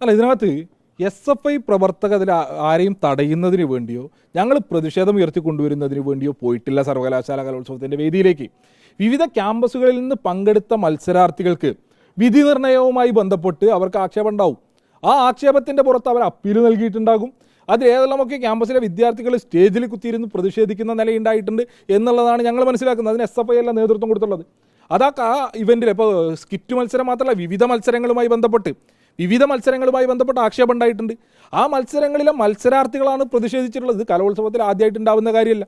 അല്ല, ഇതിനകത്ത് SFI പ്രവർത്തകർ അതിൽ ആരെയും തടയുന്നതിന് വേണ്ടിയോ ഞങ്ങൾ പ്രതിഷേധം ഉയർത്തിക്കൊണ്ടുവരുന്നതിന് വേണ്ടിയോ പോയിട്ടില്ല സർവകലാശാല കലോത്സവത്തിൻ്റെ വേദിയിലേക്ക്. വിവിധ ക്യാമ്പസുകളിൽ നിന്ന് പങ്കെടുത്ത മത്സരാർത്ഥികൾക്ക് വിധി നിർണയവുമായി ബന്ധപ്പെട്ട് അവർക്ക് ആക്ഷേപം ഉണ്ടാവും. ആ ആക്ഷേപത്തിൻ്റെ പുറത്ത് അവർ അപ്പീൽ നൽകിയിട്ടുണ്ടാകും. അത് ഏതെല്ലാമൊക്കെ ക്യാമ്പസിലെ വിദ്യാർത്ഥികൾ സ്റ്റേജിൽ കുത്തിയിരുന്ന് പ്രതിഷേധിക്കുന്ന നിലയുണ്ടായിട്ടുണ്ട് എന്നുള്ളതാണ് ഞങ്ങൾ മനസ്സിലാക്കുന്നത്. അതിന് SFI അല്ല നേതൃത്വം കൊടുത്തുള്ളത്. ആ ഇവൻറ്റിൽ ഇപ്പോൾ സ്കിറ്റ് മത്സരം മാത്രമല്ല, വിവിധ മത്സരങ്ങളുമായി ബന്ധപ്പെട്ട് ആക്ഷേപം ഉണ്ടായിട്ടുണ്ട്. ആ മത്സരങ്ങളിലെ മത്സരാർത്ഥികളാണ് പ്രതിഷേധിച്ചിട്ടുള്ളത്. ഇത് കലോത്സവത്തിൽ ആദ്യമായിട്ടുണ്ടാവുന്ന കാര്യമല്ല.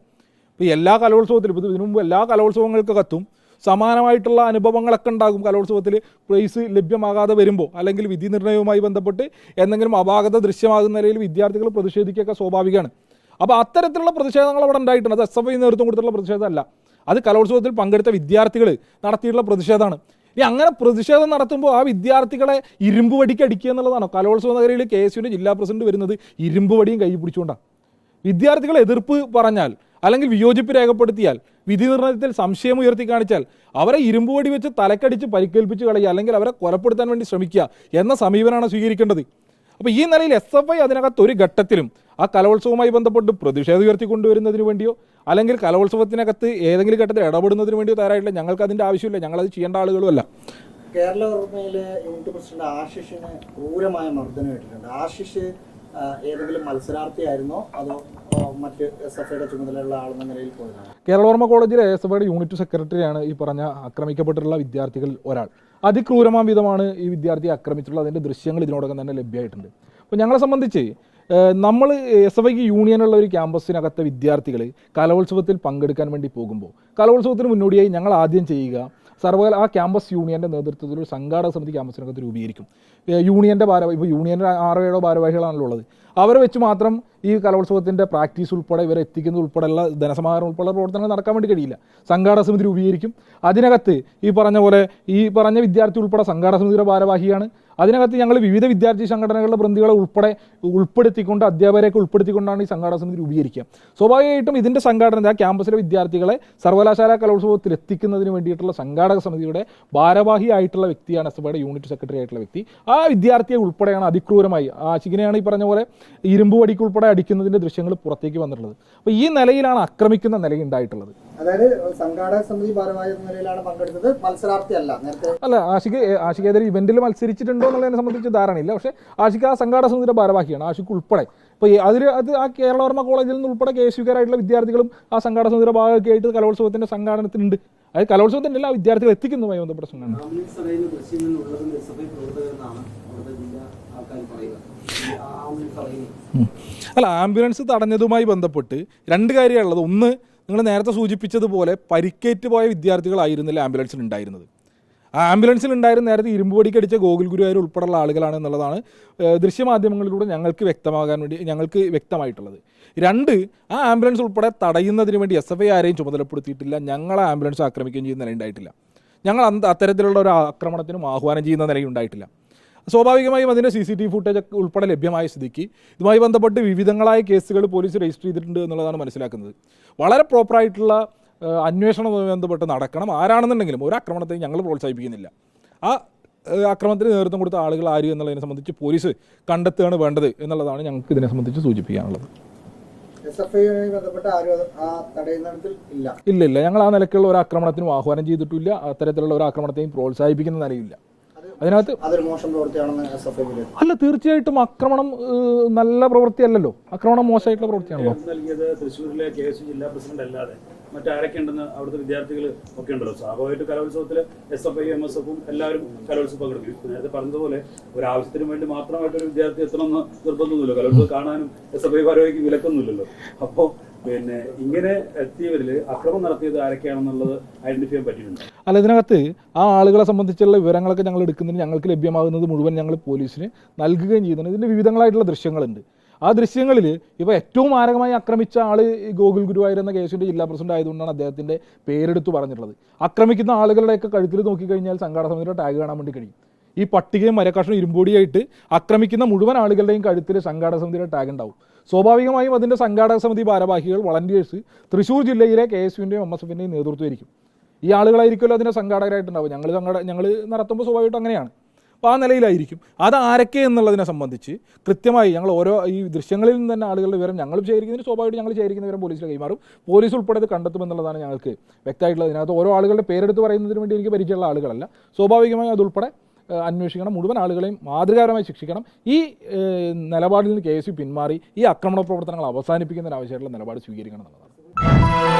ഇപ്പോൾ എല്ലാ കലോത്സവത്തിലും, ഇപ്പോൾ ഇതിനു മുമ്പ് എല്ലാ കലോത്സവങ്ങൾക്കകത്തും സമാനമായിട്ടുള്ള അനുഭവങ്ങളൊക്കെ ഉണ്ടാകും. കലോത്സവത്തിൽ പ്രൈസ് ലഭ്യമാകാതെ വരുമ്പോൾ അല്ലെങ്കിൽ വിധി നിർണ്ണയവുമായി ബന്ധപ്പെട്ട് എന്തെങ്കിലും അപാകത ദൃശ്യമാകുന്ന നിലയിൽ വിദ്യാർത്ഥികൾ പ്രതിഷേധിക്കുകയൊക്കെ സ്വാഭാവികമാണ്. അപ്പോൾ അത്തരത്തിലുള്ള പ്രതിഷേധങ്ങൾ അവിടെ ഉണ്ടായിട്ടുണ്ട്. അത് SFI നേതൃത്വം കൊടുത്തിട്ടുള്ള പ്രതിഷേധമല്ല, അത് കലോത്സവത്തിൽ പങ്കെടുത്ത വിദ്യാർത്ഥികൾ നടത്തിയിട്ടുള്ള പ്രതിഷേധമാണ്. ഇനി അങ്ങനെ പ്രതിഷേധം നടത്തുമ്പോൾ ആ വിദ്യാർത്ഥികളെ ഇരുമ്പ് വടിക്ക് അടിക്കുക എന്നുള്ളതാണോ? കലോത്സവ നഗരിയിൽ KSUവിൻ്റെ ജില്ലാ പ്രസിഡന്റ് വരുന്നത് ഇരുമ്പ് വടിയും കൈ പിടിച്ചുകൊണ്ടാണ്. വിദ്യാർത്ഥികൾ എതിർപ്പ് പറഞ്ഞാൽ അല്ലെങ്കിൽ വിയോജിപ്പ് രേഖപ്പെടുത്തിയാൽ, വിധി നിർണ്ണയത്തിൽ സംശയം ഉയർത്തി കാണിച്ചാൽ അവരെ ഇരുമ്പ് വടി വെച്ച് തലക്കടിച്ച് പരിക്കേൽപ്പിച്ച് കളയുക അല്ലെങ്കിൽ അവരെ കൊലപ്പെടുത്താൻ വേണ്ടി ശ്രമിക്കുക എന്ന സമീപനമാണ് സ്വീകരിക്കേണ്ടത്. അപ്പോൾ ഈ നിലയിൽ SFI അതിനകത്ത് ഒരു ഘട്ടത്തിലും ആ കലോത്സവവുമായി ബന്ധപ്പെട്ട് പ്രതിഷേധം ഉയർത്തിക്കൊണ്ടുവരുന്നതിന് വേണ്ടിയോ അല്ലെങ്കിൽ കലോത്സവത്തിനകത്ത് ഏതെങ്കിലും ഘട്ടത്തിൽ ഇടപെടുന്നതിന് വേണ്ടിയോ തയ്യാറായിട്ടില്ല. ഞങ്ങൾക്ക് അതിൻ്റെ ആവശ്യമില്ല, ഞങ്ങളത് ചെയ്യേണ്ട ആളുകളുമല്ല. കേരള ഓർമ്മയിലെ യൂണിറ്റ് പ്രസിഡന്റ് ആശിഷിന് ക്രൂരമായ മർദ്ദനം ഇട്ടിട്ടുണ്ട്. ആശിഷ് ഏതെങ്കിലും മത്സരാർത്ഥിയായിരുന്നോ അതോ മറ്റ് SFIയുടെ ചുമതലയുള്ള ആളെന്ന നിലയിൽ പോയതാണ്? കേരള ഓർമ്മ കോളേജിലെ SFIയുടെ യൂണിറ്റ് സെക്രട്ടറിയാണ് ഈ പറഞ്ഞ ആക്രമിക്കപ്പെട്ടിട്ടുള്ള വിദ്യാർത്ഥികളിൽ ഒരാൾ. അതിക്രൂരമാം വിധമാണ് ഈ വിദ്യാർത്ഥിയെ ആക്രമിച്ചിട്ടുള്ളത്. അതിൻ്റെ ദൃശ്യങ്ങൾ ഇതിനോടകം തന്നെ ലഭ്യമായിട്ടുണ്ട്. അപ്പോൾ ഞങ്ങളെ സംബന്ധിച്ച് നമ്മൾ SFIക്ക് യൂണിയനുള്ള ഒരു ക്യാമ്പസിനകത്തെ വിദ്യാർത്ഥികൾ കലോത്സവത്തിൽ പങ്കെടുക്കാൻ വേണ്ടി പോകുമ്പോൾ കലോത്സവത്തിന് മുന്നോടിയായി ഞങ്ങൾ ആദ്യം ചെയ്യുക ആ ക്യാമ്പസ് യൂണിയൻ്റെ നേതൃത്വത്തിൽ ഒരു സംഘാടക സമിതി ക്യാമ്പസിനകത്ത് രൂപീകരിക്കും. യൂണിയൻ്റെ ഇപ്പോൾ യൂണിയൻ്റെ 6-7 ഭാരവാഹികളാണല്ലോ ഉള്ളത്. അവരെ വെച്ച് മാത്രം ഈ കലോത്സവത്തിൻ്റെ പ്രാക്ടീസ് ഉൾപ്പെടെ ഇവരെ എത്തിക്കുന്നത് ഉൾപ്പെടെയുള്ള ധനസമാഹരണം ഉൾപ്പെടെ പ്രവർത്തനങ്ങൾ നടക്കാൻ വേണ്ടി കഴിയില്ല. സംഘാടക സമിതി രൂപീകരിക്കും. അതിനകത്ത് ഈ പറഞ്ഞ വിദ്യാർത്ഥി ഉൾപ്പെടെ സംഘാടക സമിതിയുടെ ഭാരവാഹിയാണ്. അതിനകത്ത് ഞങ്ങൾ വിവിധ വിദ്യാർത്ഥി സംഘടനകളുടെ പ്രതിനിധികളെ ഉൾപ്പെടുത്തിക്കൊണ്ട് അധ്യാപകരെയൊക്കെ ഉൾപ്പെടുത്തിക്കൊണ്ടാണ് ഈ സംഘാടക സമിതി രൂപീകരിക്കുക. സ്വാഭാവികമായിട്ടും ഇതിൻ്റെ സംഘാടന ആ ക്യാമ്പസിലെ വിദ്യാർത്ഥികളെ സർവകലാശാല കലോത്സവത്തിൽ എത്തിക്കുന്നതിന് വേണ്ടിയിട്ടുള്ള സംഘാടക സമിതിയുടെ ഭാരവാഹിയായിട്ടുള്ള വ്യക്തിയാണ് SFIയുടെ യൂണിറ്റ് സെക്രട്ടറി ആയിട്ടുള്ള വ്യക്തി. ആ വിദ്യാർത്ഥിയെ ഉൾപ്പെടെയാണ് അതിക്രൂരമായി ആശികിനെയാണ് ഈ പറഞ്ഞ പോലെ ഇരുമ്പ് വടിക്ക് ഉൾപ്പെടെ അടിക്കുന്നതിൻ്റെ ദൃശ്യങ്ങൾ പുറത്തേക്ക് വന്നിട്ടുള്ളത്. അപ്പോൾ ഈ നിലയിലാണ് ആക്രമിക്കുന്ന നിലയുണ്ടായിട്ടുള്ളത്. അതായത് സംഘാടക സമിതി ഭാരവാഹി എന്ന നിലയിലാണ് പങ്കെടുത്തത്, മത്സരാർത്ഥി അല്ല. അല്ല, ആഷിക്ക് ഏതൊരു ഇവന്റിൽ മത്സരിച്ചിട്ടുണ്ടോ എന്നുള്ളതിനെ സംബന്ധിച്ച് ധാരണയില്ല. പക്ഷേ ആഷിക്ക് ആ സംഘാടക സമിതിയുടെ ഭാരവാഹിയാണ്. ആഷിക്ക് ഉൾപ്പെടെ ഇപ്പോൾ അത് ആ കേരള ഓർമ്മ കോളേജിൽ നിന്ന് ഉൾപ്പെടെ KSUക്കാരായിട്ടുള്ള വിദ്യാർത്ഥികളും ആ സംഘാടക സമിതിയുടെ ഭാഗമായിട്ട് കലോത്സവത്തിൻ്റെ സംഘാടനത്തിനുണ്ട്. അത് കലോത്സവത്തിൻ്റെ എല്ലാ വിദ്യാർത്ഥികൾ എത്തിക്കുന്നതുമായി ബന്ധപ്പെട്ട സംഘടന. അല്ല, ആംബുലൻസ് തടഞ്ഞതുമായി ബന്ധപ്പെട്ട് രണ്ട് കാര്യമുള്ളത്. ഒന്ന്, നിങ്ങൾ നേരത്തെ സൂചിപ്പിച്ചതുപോലെ പരിക്കേറ്റ് പോയ വിദ്യാർത്ഥികളായിരുന്നില്ല ആംബുലൻസിൽ ഉണ്ടായിരുന്നത്. ആ ആംബുലൻസിൽ ഉണ്ടായിരുന്ന നേരത്തെ ഇരുമ്പ് വടിക്കടിച്ച ഗോകുൽ ഗുരുവായൂർ ഉൾപ്പെടെയുള്ള ആളുകളാണ് എന്നുള്ളതാണ് ദൃശ്യമാധ്യമങ്ങളിലൂടെ ഞങ്ങൾക്ക് വ്യക്തമായിട്ടുള്ളത്. രണ്ട്, ആ ആംബുലൻസ് ഉൾപ്പെടെ തടയുന്നതിന് വേണ്ടി SFI ആരെയും ചുമതലപ്പെടുത്തിയിട്ടില്ല. ഞങ്ങളെ ആംബുലൻസ് ആക്രമിക്കുകയും ചെയ്യുന്ന നിലയുണ്ടായിട്ടില്ല. ഞങ്ങൾ അത്തരത്തിലുള്ള ഒരു ആക്രമണത്തിനും ആഹ്വാനം ചെയ്യുന്ന നിലയുണ്ടായിട്ടില്ല. സ്വാഭാവികമായും അതിൻ്റെ CCTV ഫുട്ടേജ് ഉൾപ്പെടെ ലഭ്യമായ സ്ഥിതിക്ക് ഇതുമായി ബന്ധപ്പെട്ട് വിവിധങ്ങളായ കേസുകൾ പോലീസ് രജിസ്റ്റർ ചെയ്തിട്ടുണ്ട് എന്നുള്ളതാണ് മനസ്സിലാക്കുന്നത്. വളരെ പ്രോപ്പറായിട്ടുള്ള അന്വേഷണവുമായി ബന്ധപ്പെട്ട് നടക്കണം. ആരാണെന്നുണ്ടെങ്കിലും ഒരു ആക്രമണത്തെയും ഞങ്ങൾ പ്രോത്സാഹിപ്പിക്കുന്നില്ല. ആ ആക്രമണത്തിന് നേതൃത്വം കൊടുത്ത ആളുകൾ ആര് എന്നുള്ളതിനെ സംബന്ധിച്ച് പോലീസ് കണ്ടെത്തുകയാണ് വേണ്ടത് എന്നുള്ളതാണ് ഞങ്ങൾക്ക് ഇതിനെ സംബന്ധിച്ച് സൂചിപ്പിക്കാനുള്ളത്. ഇല്ല, ഞങ്ങൾ ആ നിലയ്ക്കുള്ള ഒരു ആക്രമണത്തിനും ആഹ്വാനം ചെയ്തിട്ടില്ല. അത്തരത്തിലുള്ള ഒരു ആക്രമണത്തെയും പ്രോത്സാഹിപ്പിക്കുന്ന നിലയില്ല. അതിനകത്ത് അല്ല, തീർച്ചയായിട്ടും ആക്രമണം നല്ല പ്രവൃത്തിയല്ലല്ലോ. ആക്രമണം മോശമായിട്ടുള്ള പ്രവൃത്തിയാണല്ലോ. തൃശ്ശൂരിലെ KSU ജില്ലാ പ്രസിഡന്റ് അല്ലാതെ മറ്റാരൊക്കെ ഉണ്ടെന്ന് അവിടുത്തെ വിദ്യാർത്ഥികൾ ഒക്കെ ഉണ്ടല്ലോ. സ്വാഭാവികമായിട്ട് കലോത്സവത്തിൽ SFI MSFും എല്ലാവരും കലോത്സവം പങ്കെടുക്കും. നേരത്തെ പറഞ്ഞതുപോലെ ഒരു ആവശ്യത്തിന് വേണ്ടി മാത്രമായിട്ടൊരു വിദ്യാർത്ഥി എത്തണമെന്ന് നിർബന്ധമൊന്നുമില്ല. കലോത്സവം കാണാനും SFI ഭാരവാഹിക്ക് വിലക്കൊന്നുമില്ലല്ലോ. അപ്പോൾ ഇങ്ങനെ എത്തിയവരിൽ അക്രമം നടത്തിയത് ആരൊക്കെയാണെന്നുള്ളത് ഐഡന്റിഫൈ ചെയ്യാൻ പറ്റിയിട്ടുണ്ട്. അല്ല, ഇതിനകത്ത് ആ ആളുകളെ സംബന്ധിച്ചുള്ള വിവരങ്ങളൊക്കെ ഞങ്ങൾ എടുക്കുന്നതിന് ഞങ്ങൾക്ക് ലഭ്യമാകുന്നത് മുഴുവൻ ഞങ്ങൾ പോലീസിന് നൽകുകയും ചെയ്യുന്നുണ്ട്. ഇതിൻ്റെ വിവിധങ്ങളായിട്ടുള്ള ദൃശ്യങ്ങളുണ്ട്. ആ ദൃശ്യങ്ങളിൽ ഇപ്പോൾ ഏറ്റവും മാരകമായി ആക്രമിച്ച ആൾ ഗോകുൽ ഗുരുവായൂർ എന്ന KSUവിൻ്റെ ജില്ലാ പ്രസിഡന്റ് ആയതുകൊണ്ടാണ് അദ്ദേഹത്തിൻ്റെ പേരെടുത്ത് പറഞ്ഞിട്ടുള്ളത്. ആക്രമിക്കുന്ന ആളുകളുടെയൊക്കെ കഴുത്തിൽ നോക്കിക്കഴിഞ്ഞാൽ സംഘാടക സമിതിയുടെ ടാഗ് കാണാൻ വേണ്ടി കഴിയും. ഈ പട്ടികയും മരക്കഷ്ണം ഇരുമ്പൊടിയായിട്ട് ആക്രമിക്കുന്ന മുഴുവൻ ആളുകളുടെയും കഴുത്തിൽ സംഘാടക സമിതിയുടെ ടാഗ് ഉണ്ടാവും. സ്വാഭാവികമായും അതിൻ്റെ സംഘാടക സമിതി ഭാരവാഹികൾ വളണ്ടിയേഴ്സ് തൃശ്ശൂർ ജില്ലയിലെ KSUവിൻ്റെയും MSFിൻ്റെയും നേതൃത്വമായിരിക്കും. ഈ ആളുകളായിരിക്കുമല്ലോ അതിൻ്റെ സംഘാടകരായിട്ടുണ്ടാവും. ഞങ്ങൾ നടത്തുമ്പോൾ സ്വാഭാവികമായിട്ടും അങ്ങനെയാണ്. അപ്പോൾ ആ നിലയിലായിരിക്കും. അത് ആരൊക്കെ എന്നുള്ളതിനെ സംബന്ധിച്ച് കൃത്യമായി ഞങ്ങൾ ഓരോ ഈ ദൃശ്യങ്ങളിൽ നിന്ന് തന്നെ ആളുകളുടെ വിവരം ഞങ്ങൾ ശേഖരിക്കുന്നതിന് സ്വാഭാവികമായിട്ട് ഞങ്ങൾ ശേഖരിക്കുന്ന വിവരം പോലീസിൽ കൈമാറും. പോലീസ് ഉൾപ്പെടെ ഇത് കണ്ടെത്തുമെന്നുള്ളതാണ് ഞങ്ങൾക്ക് വ്യക്തമായിട്ടുള്ളത്. ഇതിനകത്ത് ഓരോ ആളുകളുടെ പേരെടുത്ത് പറയുന്നതിന് വേണ്ടി എനിക്ക് പരിചയമുള്ള ആളുകളല്ല. സ്വാഭാവികമായും അതുൾപ്പെടെ അന്വേഷിക്കണം, മുഴുവൻ ആളുകളെയും മാതൃകാപരമായി ശിക്ഷിക്കണം. ഈ നിലപാടിൽ നിന്ന് KSU പിന്മാറി ഈ ആക്രമണ പ്രവർത്തനങ്ങൾ അവസാനിപ്പിക്കുന്നതിനാവശ്യമായിട്ടുള്ള നിലപാട് സ്വീകരിക്കണം എന്നുള്ളതാണ്.